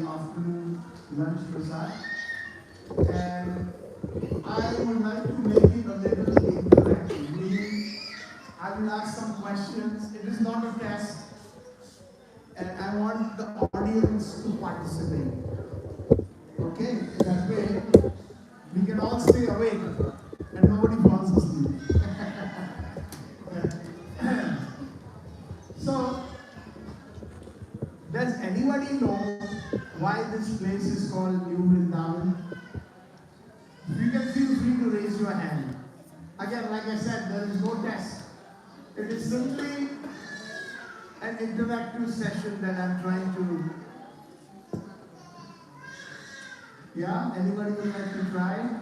afternoon lunch prasad. And I would like to make it a little interactive. Meaning, I will ask some questions. It is not a test, and I want the audience to participate. Okay? That way, we can all stay awake and nobody falls asleep. So, does anybody know why this place is called New Vrindavan? You can feel free to raise your hand. Again, like I said, there is no test. It is simply an interactive session that I'm trying to. Yeah? Anybody would like to try?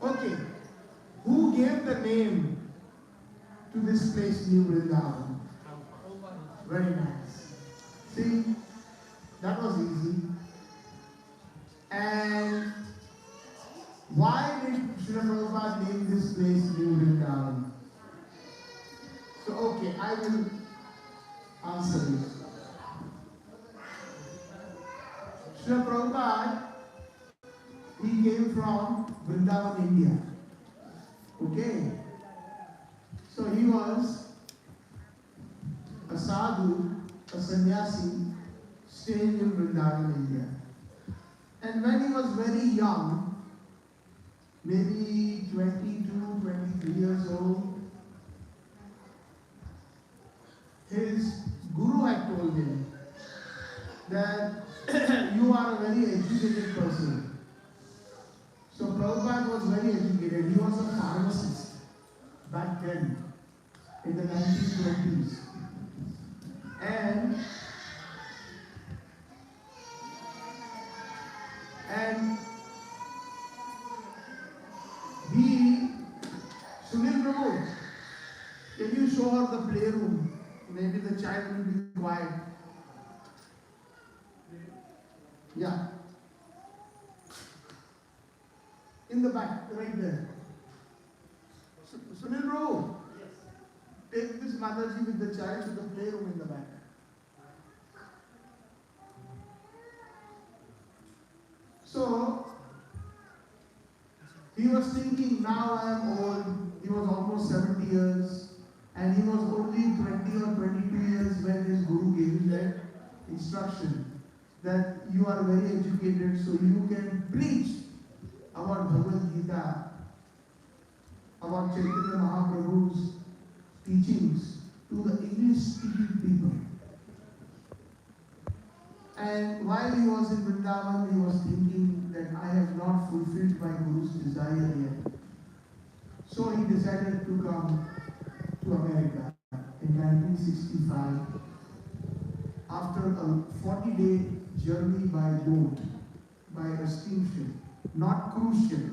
Okay. Who gave the name to this place, New Vrindavan? Very nice. See, that was easy. And why did Srila Prabhupada name this place New Vrindavan? So, okay, I will answer this. Srila Prabhupada, he came from Vrindavan, India. Okay? So he was a sadhu, a sannyasi, staying in Vrindavan, India. And when he was very young, maybe 22, 23 years old, his guru had told him that you are a very educated person. So Prabhupada was very educated. He was a pharmacist back then, in the 1920s. And Sunil Prabhu, can you show her the playroom? Maybe the child will be quiet. Yeah. In the back, right there. Sunil Prabhu, take this Mataji with the child to the playroom in the back. So, he was thinking, now I am old. He was almost 70 years. And he was only 20 or 22 years when his guru gave him that instruction. That you are very educated, so you can preach about Bhagavad Gita, about Chaitanya Mahaprabhu's teachings to the English-speaking people. And while he was in Vrindavan, he was thinking that I have not fulfilled my Guru's desire yet. So he decided to come to America in 1965 after a 40-day journey by boat, by a steamship, not cruise ship,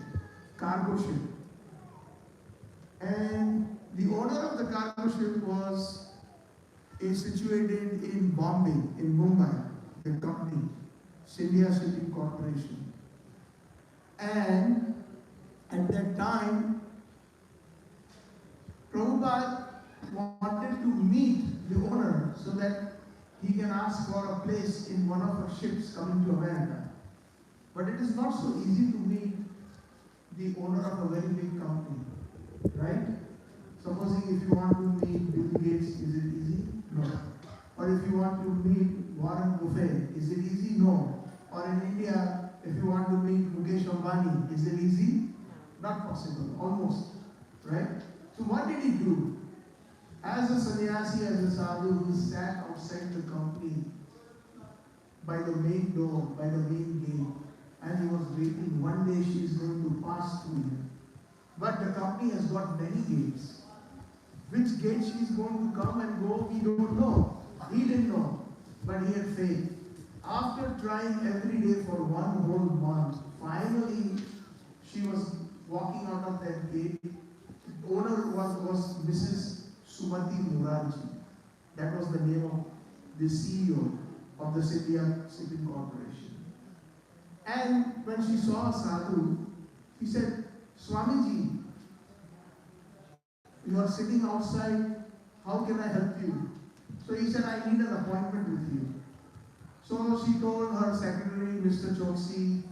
cargo ship. And the owner of the cargo ship is situated in Bombay, in Mumbai, the company, India Shipping Corporation. And at that time, Prabhupada wanted to meet the owner so that he can ask for a place in one of our ships coming to America. But it is not so easy to meet the owner of a very big company, right? Supposing if you want to meet Bill Gates, is it easy? No. Or if you want to meet Warren Buffett, is it easy? No. Or in India, if you want to meet Mukesh Ambani, is it easy? Not possible, almost, right? So what did he do? As a sannyasi, as a sadhu, he sat outside the company by the main door, by the main gate, and he was waiting. One day she is going to pass through him. But the company has got many gates. Which gate she is going to come and go, we don't know. He didn't know, but he had faith. After trying every day for one whole month, finally she was walking out of that gate. The owner was Mrs. Sumati Murarji. That was the name of the CEO of the India Shipping Corporation. And when she saw a sadhu, she said, Swamiji, you are sitting outside, how can I help you? So he said, I need an appointment with you. So she told her secretary, Mr. Choksi,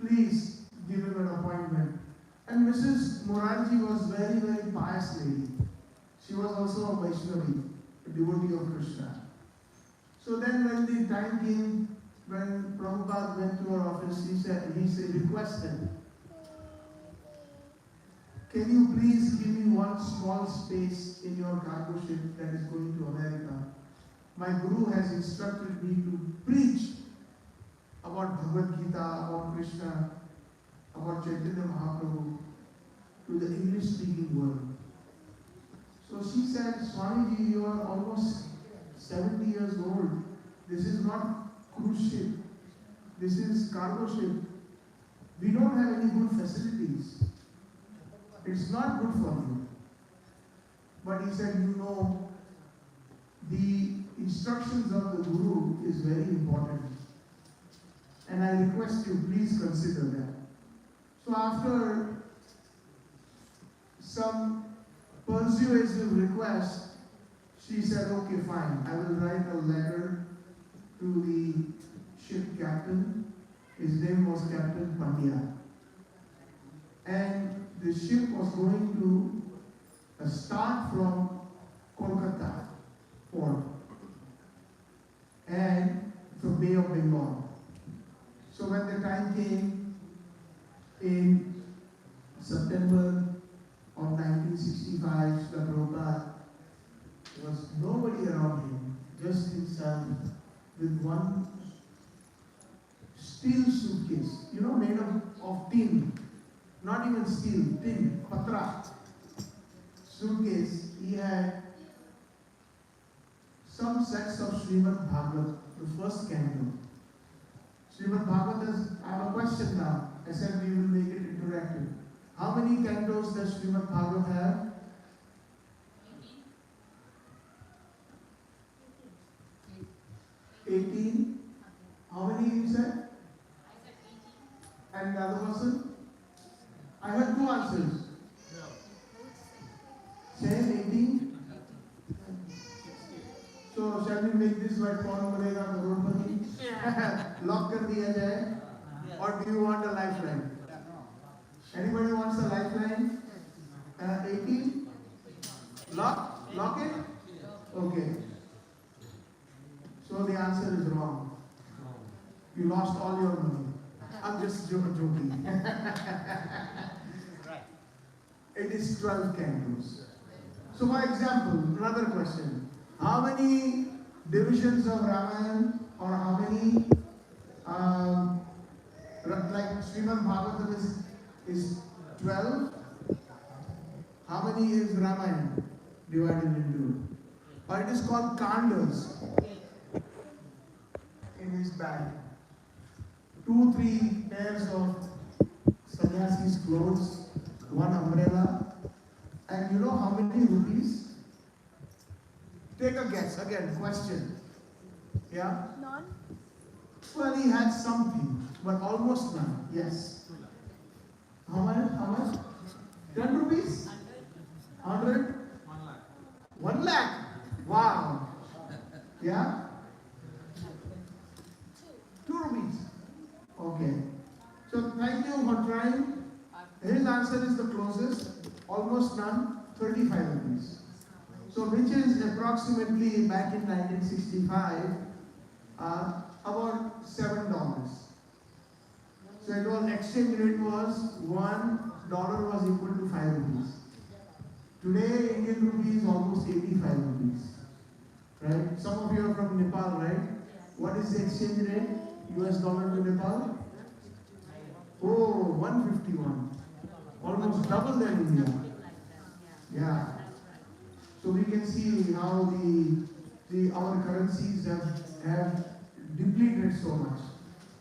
please give him an appointment. And Mrs. Morarji was very, very pious lady. She was also a Vaishnavi, a devotee of Krishna. So then when the time came, when Prabhupada went to her office, he requested, can you please give me one small space in your cargo ship that is going to America? My Guru has instructed me to preach about Bhagavad Gita, about Krishna, about Chaitanya Mahaprabhu to the English-speaking world. So she said, Swamiji, you are almost 70 years old. This is not cruise ship. This is cargo ship. We don't have any good facilities. It's not good for you. But he said, you know, the instructions of the Guru is very important. And I request you, please consider that. So after some persuasive request, she said, okay, fine. I will write a letter to the ship captain. His name was Captain Pandya. And the ship was going to start from Kolkata port and from Bay of Bengal. So when the time came in September of 1965, Srila Prabhupada was nobody around him, just himself, with one steel suitcase, made of tin, not even steel, tin, patra suitcase. He had some sets of Srimad Bhagavad, the first canto. Srimad Bhagavad is, I have a question now. I said we will make it interactive. How many cantos does Srimad Bhagavad have? 18. How many you said? And the other person? I heard two answers. Same 18. So shall we make this by कौन बनेगा करोड़पति? Lock कर दिया जाए? Or do you want a lifeline? Anybody wants a lifeline? 18? Lock? Lock it? Okay. So the answer is wrong. You lost all your money. I'm just joking. It is 12 cantos. So for example, another question. How many divisions of Ramayana, or how many, like Srimad Bhagavatam is 12? How many is Ramayana divided into? Or it is called Kandas in his bag. 2-3 pairs of sannyasi's clothes, one umbrella, and you know how many rupees? Take a guess. Again, question. Yeah? None. Well, he had something, but almost none. Yes. How much? How much? 10 rupees? 100? 1 lakh. Wow. Yeah? 2 rupees. Okay. So thank you for trying. His answer is the closest. Almost none. 35 rupees. So which is approximately back in 1965 about $7. So it was exchange rate was $1 was equal to 5 rupees. Today Indian rupee is almost 85 rupees. Right? Some of you are from Nepal, right? What is the exchange rate? US dollar to Nepal? Oh, 151. Almost double than India. Yeah. So we can see how our currencies have depleted so much.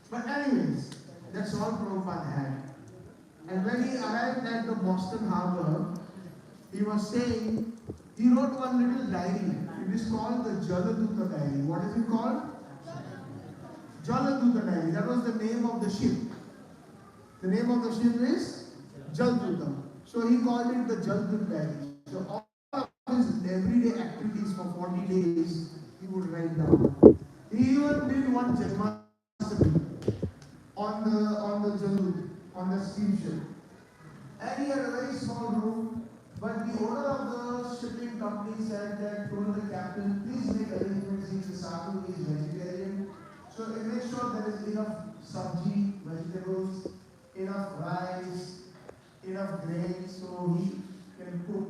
But anyways, that's all Prabhupada had. And when he arrived at the Boston Harbor, he was saying, he wrote one little diary. It is called the Jaladuta diary. What is it called? Jaladuta diary. That was the name of the ship. The name of the ship is Jaladuta. So he called it the Jaladuta diary. So all of his everyday activities for 40 days, he would write down. He He even did one Janmashtami on the Jalud, on the steamship. And he had a very small room, but the owner of the shipping company said that told the captain, please make arrangements if the Sadhu is vegetarian. So make sure there is enough sabji, vegetables, enough rice, enough grains so he can cook.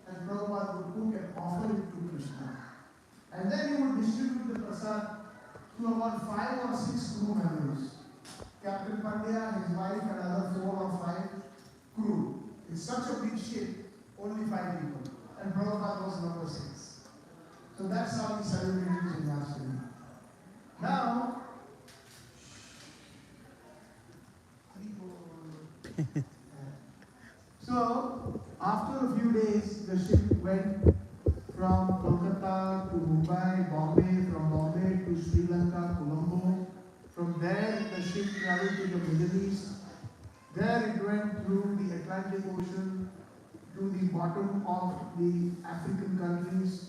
And Prabhupada would cook and offer it to Krishna. And then he would distribute the prasad to about 5 or 6 crew members. Captain Pandya, his wife, and another 4 or 5 crew. It's such a big ship, only 5 people. And Prabhupada was number 6. So that's how we celebrated Janmashtami. Now, so after a few days, the ship went from Kolkata to Mumbai, Bombay, from Bombay to Sri Lanka, Colombo. From there, the ship traveled to the Middle East. There it went through the Atlantic Ocean to the bottom of the African countries.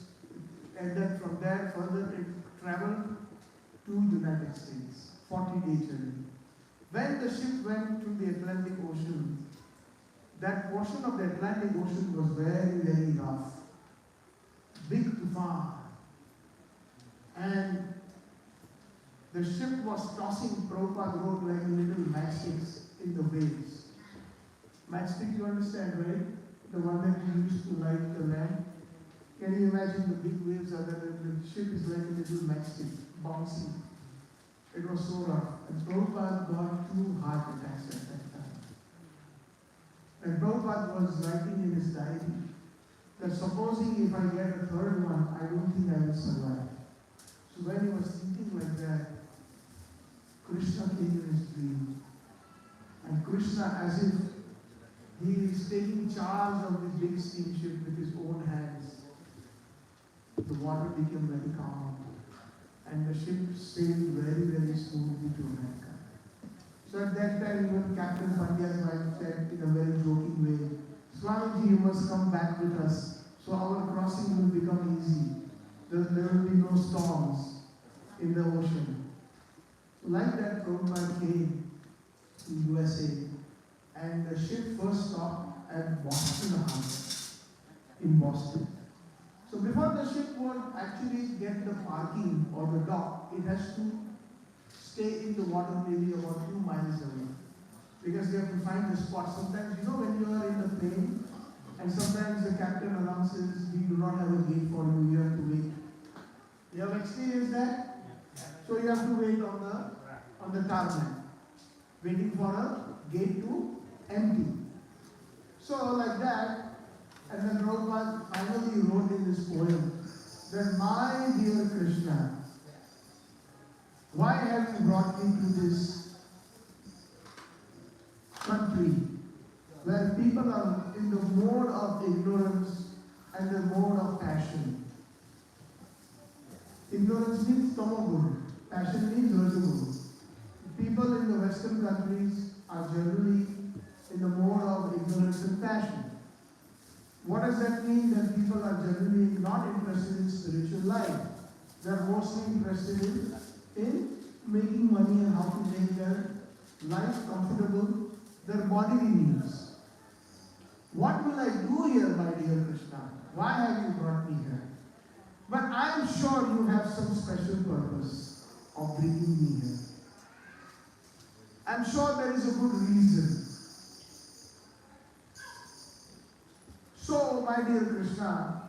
And then from there, further it traveled to the United States, 40-day journey. When the ship went through the Atlantic Ocean, that portion of the Atlantic Ocean was very, very rough. Big tufan. And the ship was tossing. Prabhupada wrote like little matchsticks in the waves. Matchstick, you understand, right? The one that we used to light the lamp. Can you imagine the big waves are there? The ship is like a little matchstick, bouncing. It was so rough. And Prabhupada got 2 heart attacks at that time. And Prabhupada was writing in his diary that supposing if I get a 3rd one, I don't think I will survive. So when he was thinking like that, Krishna came in his dream. And Krishna, as if he is taking charge of this big steamship with his own hands, the water became very calm. And the ship sailed very, very smoothly to America. So at that time, even Captain Pandya's wife said in a very joking way, Swamiji, you must come back with us, so our crossing will become easy. There will be no storms in the ocean. Like that, Prabhupada came to USA, and the ship first stopped at Boston Harbor, in Boston. So before the ship would actually get the parking or the dock, it has to stay in the water maybe about 2 miles away. Because they have to find the spot. Sometimes, you know, when you are in the plane, and sometimes the captain announces, we do not have a gate for you, you have to wait. You have experienced that? So you have to wait on the tarmac, waiting for a gate to empty. So like that, and then Prabhupada finally wrote in this poem that, my dear Krishna, why have you brought me to this country where people are in the mode of ignorance and the mode of passion? Ignorance means tamoguna, passion means rajoguna. People in the Western countries are generally in the mode of ignorance and passion. What does that mean? That people are generally not interested in spiritual life. They are mostly interested in making money and how to make their life comfortable, their bodily needs. What will I do here, my dear Krishna? Why have you brought me here? But I am sure you have some special purpose of bringing me here. I'm sure there is a good reason. So, my dear Krishna,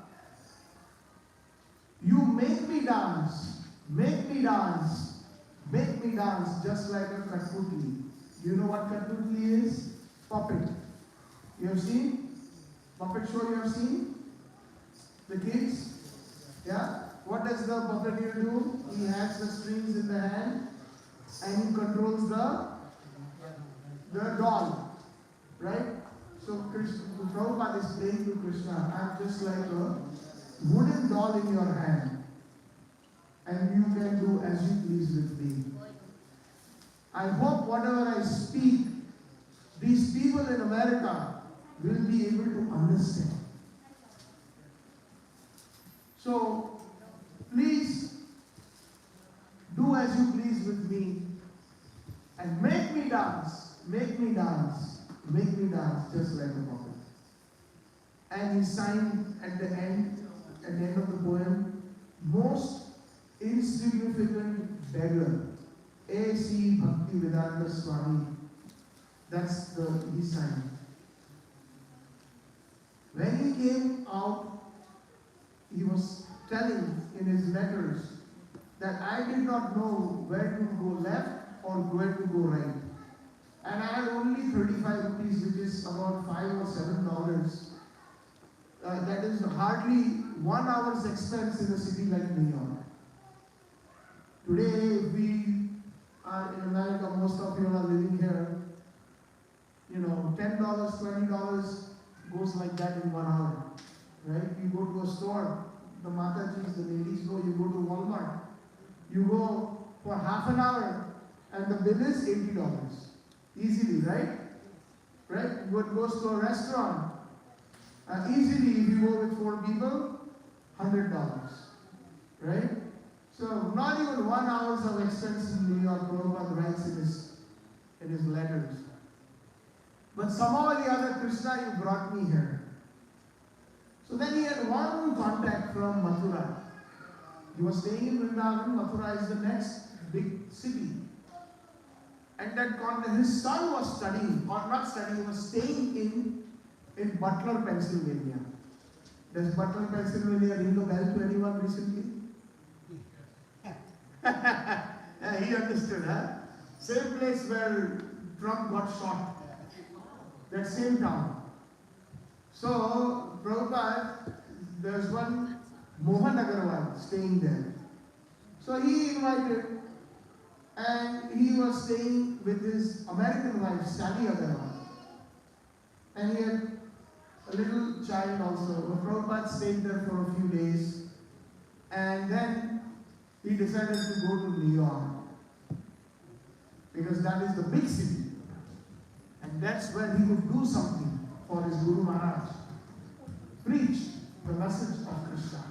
you make me dance, make me dance, make me dance just like a Katputli. You know what Katputli is? Puppet. You have seen? Puppet show you have seen? The kids? Yeah? What does the puppeteer do? He has the strings in the hand and he controls the doll. Right? So Prabhupada is saying to Krishna, I'm just like a wooden doll in your hand, and you can do as you please with me. I hope whatever I speak, these people in America will be able to understand. So please do dance, make me dance, just like a puppet. And he signed at the end of the poem, most insignificant beggar, A.C. Bhaktivedanta Swami. That's he signed. When he came out, he was telling in his letters that I did not know where to go left or where to go right. And I had only 35 rupees, which is about $5 or $7. That is hardly 1 hour's expense in a city like New York. Today, if we are in America, most of you are living here, $10, $20 goes like that in 1 hour. Right? You go to a store, the Matajis, the ladies go, you go to Walmart. You go for half an hour and the bill is $80. Easily, right? Right? What goes to a restaurant? Easily, if you go with 4 people, $100. Right? So, not even 1 hour's of expense in New York, Prabhupada writes in his letters. But somehow or the other, Krishna, you brought me here. So then he had one contact from Mathura. He was staying in Vrindavan. Mathura is the next big city. And that contact, his son was studying, or not studying, he was staying in Butler, Pennsylvania. Does Butler, Pennsylvania ring a bell to anyone recently? He understood, huh? Same place where Trump got shot. That same town. So, Prabhupada, there's one Mohan Agarwal staying there. So he invited, and he was staying with his American wife, Sally Agarwal. And he had a little child also. But Prabhupada stayed there for a few days. And then he decided to go to New York. Because that is the big city. And that's where he would do something for his Guru Maharaj. Preach the message of Krishna.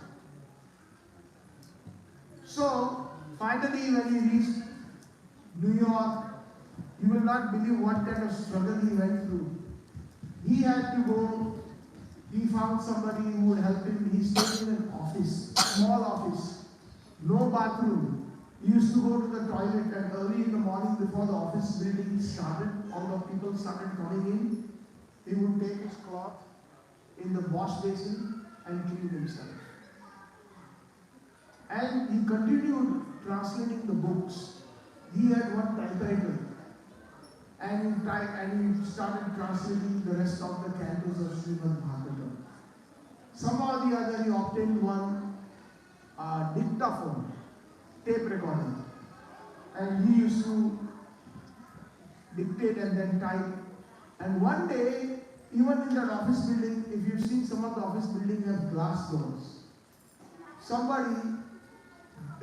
So, finally when he reached New York, you will not believe what kind of struggle he went through. He had to go, he found somebody who would help him. He stayed in an office, small office, no bathroom. He used to go to the toilet, and early in the morning before the office building started, all the people started coming in, he would take his cloth in the wash basin and clean himself. And he continued translating the books. He had one typewriter, and he started translating the rest of the cantos of Srimad Bhagavatam. Somehow or the other, he obtained one dictaphone, tape recorder, and he used to dictate and then type. And one day, even in that office building, if you've seen some of the office buildings have glass doors, somebody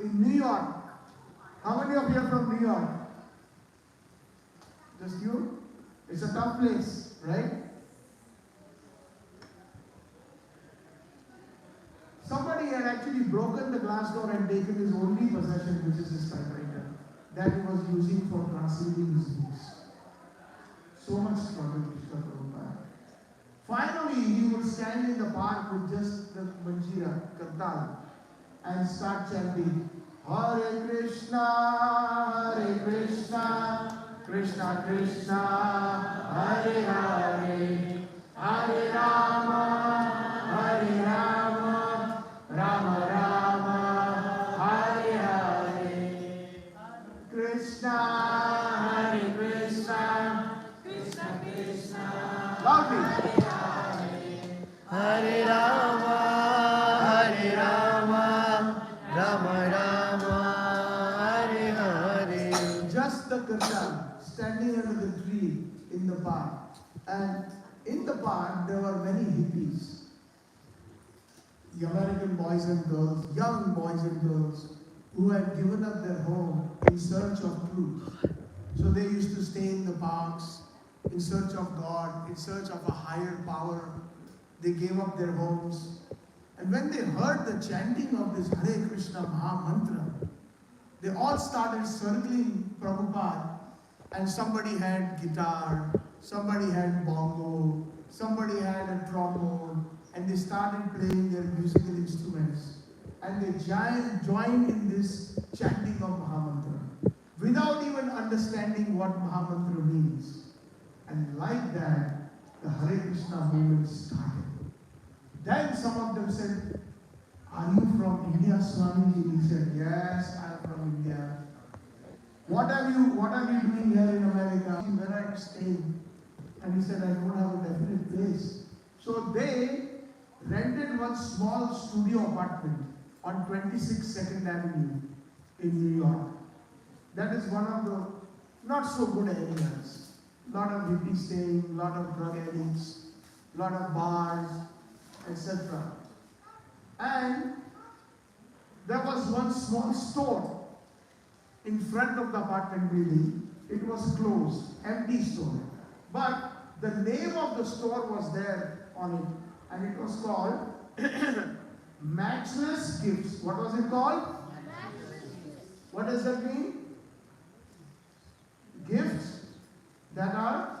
in New York, how many of you are from New York? Just you? It's a tough place, right? Somebody had actually broken the glass door and taken his only possession, which is his typewriter, that he was using for translating his books. So much struggle, Krishna Prabhupada. Finally, he would stand in the park with just the manjira, kartal, and start chanting, Hare Krishna, Krishna Krishna, Hare Hare, Hare Rama, Hare Rama, Rama Rama, Hare Hare. Krishna, Hare Krishna, Krishna Krishna, loudly. Hare Rama, Hare Rama, Rama Rama, Hare Hare. Just the kirtan standing under the tree in the park. And in the park there were many hippies. The American boys and girls, young boys and girls, who had given up their home in search of truth. So they used to stay in the parks in search of God, in search of a higher power. They gave up their homes. And when they heard the chanting of this Hare Krishna Maha Mantra, they all started circling Prabhupada And somebody had guitar, somebody had bongo, somebody had a trombone, and they started playing their musical instruments. And they joined in this chanting of Mahamantra without even understanding what Mahamantra means. And like that, the Hare Krishna movement started. Then some of them said, "Are you from India, Swamiji?" He said, "Yes, I am from India." What are you doing here in America? Where are you staying? And he said, "I don't have a definite place." So they rented one small studio apartment on 26 2nd Avenue in New York. That is one of the not so good areas. Lot of hippies staying, lot of drug addicts, lot of bars, etc. And there was one small store in front of the apartment building. It was closed, empty store. But the name of the store was there on it, and it was called Matchless Gifts. What was it called? What does that mean? Gifts that are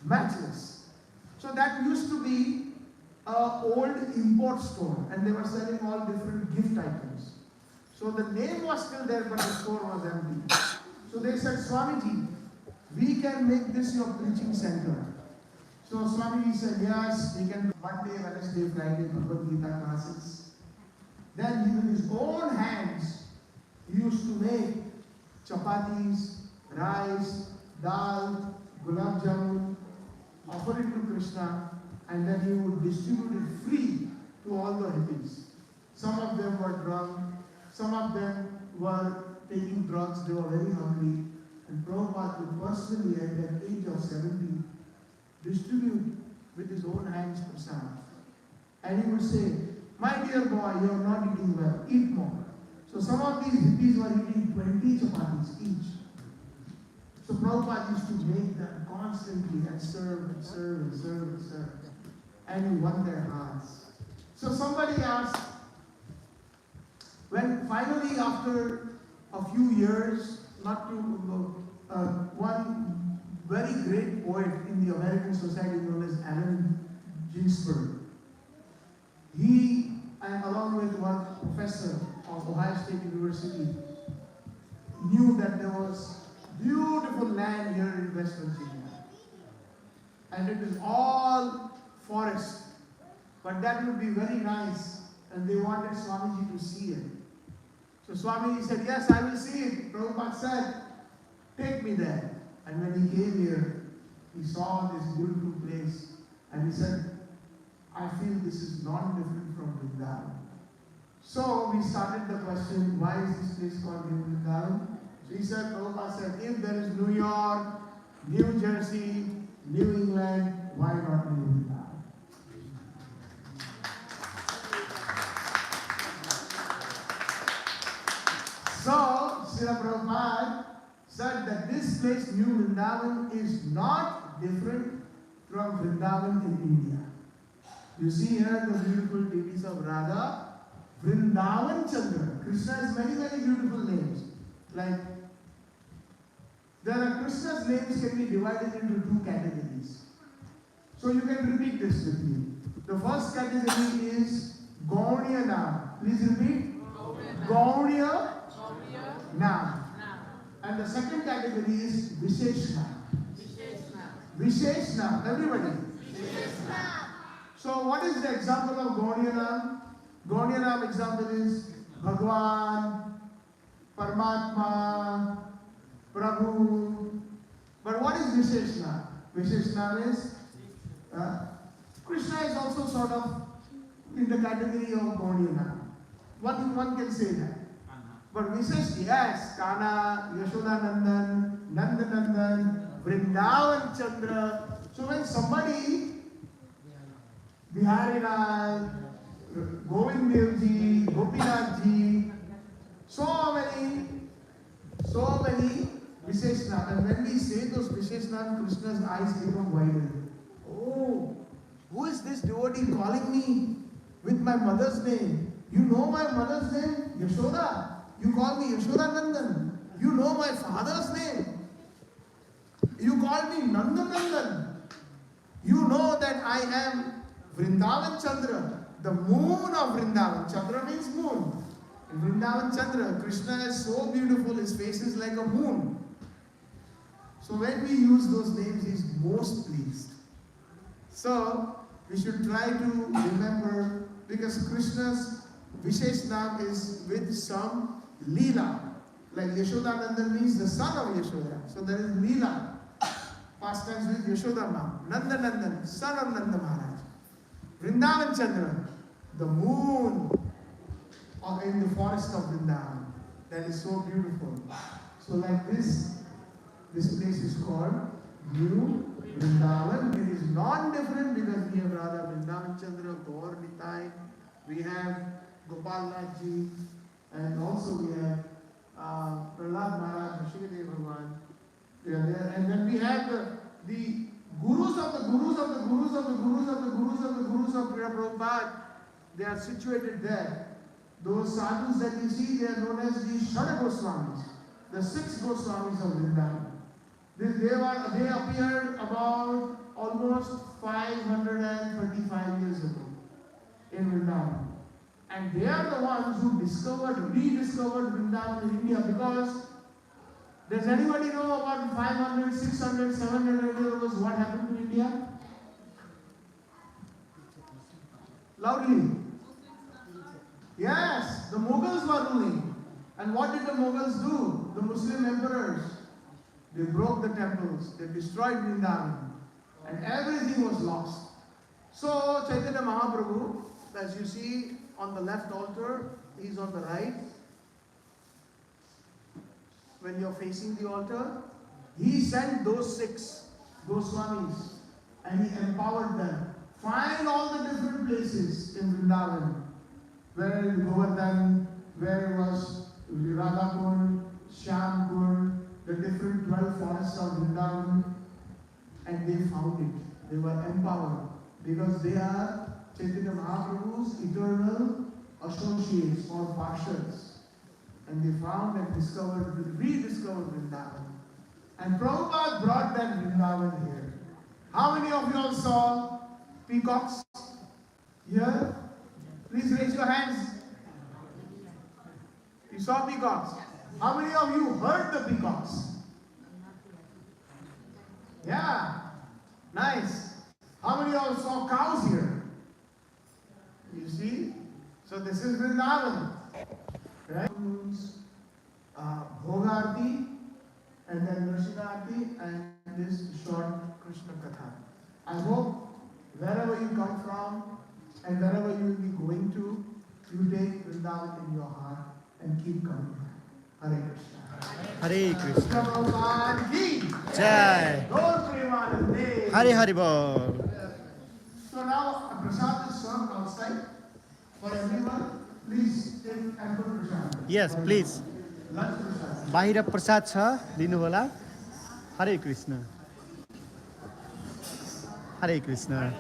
matchless. So that used to be an old import store, and they were selling all different gift items. So the name was still there, but the store was empty. So they said, "Swamiji, we can make this your preaching center." So Swamiji said, "Yes, we can." Monday, Wednesday, Friday, Bhagavad Gita classes. Then with his own hands, he used to make chapatis, rice, dal, gulab jamun, offer it to Krishna, and then he would distribute it free to all the hippies. Some of them were drunk, some of them were taking drugs, they were very hungry, and Prabhupada would personally, at the age of 70, distribute with his own hands prasad. And he would say, "My dear boy, you are not eating well, eat more." So some of these hippies were eating 20 chapatis each. So Prabhupada used to make them constantly and serve and serve and serve and serve. And he won their hearts. So somebody asked, when finally after a few years, one very great poet in the American Society known as Allen Ginsberg, he, and along with one professor of Ohio State University, knew that there was beautiful land here in West Virginia. And it is all forest. But that would be very nice. And they wanted Swamiji to see it. So Swamiji said, "Yes, I will see it." Prabhupada said, "Take me there." And when he came here, he saw this beautiful place. And he said, "I feel this is not different from Vrindavan." So we started the question, why is this place called New Vrindavan? So he said, Prabhupada said, if there is New York, New Jersey, New England, why not New Vrindavan? So, Srila Prabhupada said that this place, New Vrindavan, is not different from Vrindavan in India. You see here the beautiful deities of Radha, Vrindavan Chandra. Krishna has many, many beautiful names. Like, there are Krishna's names can be divided into two categories. So you can repeat this with me. The first category is Gauriya Nam. Please repeat. Gauriya Nam. And the second category is Vishesh Nam. Vishesh Nam. Everybody. So what is the example of Gauriya Nam? Gauriya Nam example is Bhagwan, Paramatma, Prabhu. But what is Vishesh Nam? Vishesh Nam is Krishna is also sort of in the category of Gauriya Nam. One can say that. But Vishesh, yes, Kana, Yashoda Nandan, Nanda Nandan, Vrindavan Chandra. So when somebody, Bihari Lal, Govind Dev Ji, Gopinath Ji, so many Vishesh Nam. And when we say those Vishesh Nam, Krishna's eyes become wider. Oh, who is this devotee calling me with my mother's name? You know my mother's name? Yashoda. You call me Yashoda Nandan. You know my father's name. You call me Nandanandan. You know that I am Vrindavan Chandra, the moon of Vrindavan. Chandra means moon. In Vrindavan Chandra, Krishna is so beautiful, his face is like a moon. So when we use those names, he is most pleased. So we should try to remember, because Krishna's Vishesh Naam is with some Leela. Like Yashodanandan means the son of Yashoda. So there is Leela. Past tense with Yashoda Naam. Nandanandan, son of Nanda Maharaj. Vrindavan Chandra, the moon in the forest of Vrindavan. That is so beautiful. So like this place is called New Vrindavan. It is non-different because we have Radha Vrindavan Chandra, Gaur Nitai, we have Gopal Nath Ji, and also we have Prahlad Maharaj, Rishikesh Bhagwan. They are there. And then we have the Gurus of the Gurus of the Gurus of the Gurus of the Gurus of the Gurus of Prabhupada. They are situated there. Those sadhus that you see, they are known as the Shada Goswamis, the 6 Goswamis of Vrindavan. They appeared about almost 535 years ago in Vrindavan. And they are the ones who rediscovered Vrindavan in India, because does anybody know about 500, 600, 700 years ago what happened to India? Loudly. Yes, the Mughals were ruling. And what did the Mughals do? The Muslim emperors. They broke the temples, they destroyed Vrindavan, and everything was lost. So Chaitanya Mahaprabhu, as you see on the left altar, he is on the right. When you are facing the altar, he sent those 6 Goswamis and he empowered them. Find all the different places in Vrindavan, where Govardhan, where it was Radhakund, Shyamkund, the different 12 forests of Vrindavan, and they found it. They were empowered because they are Chaitanya Mahaprabhu's eternal associates or parshas. And they found and rediscovered Vrindavan. And Prabhupada brought that Vrindavan here. How many of you all saw peacocks here? Please raise your hands. You saw peacocks. How many of you heard the peacocks? Yeah, nice. How many of you saw cows here? You see? So this is Vrindavan. Right? Bhogarti, and then Nrsimharti, and this short Krishna Katha. I hope wherever you come from and wherever you will be going to, you take Vrindavan in your heart and keep coming back. Hare Krishna. Hare Krishna. Prabhupada ki Jai. Gaur Premanande. Hare Hare Bol. So now a prasad is served outside for everyone. Please take ample prasad. Yes, please. Lunch prasad. बाहिर प्रसाद छ, लिनु होला. हरे कृष्ण. हरे कृष्ण.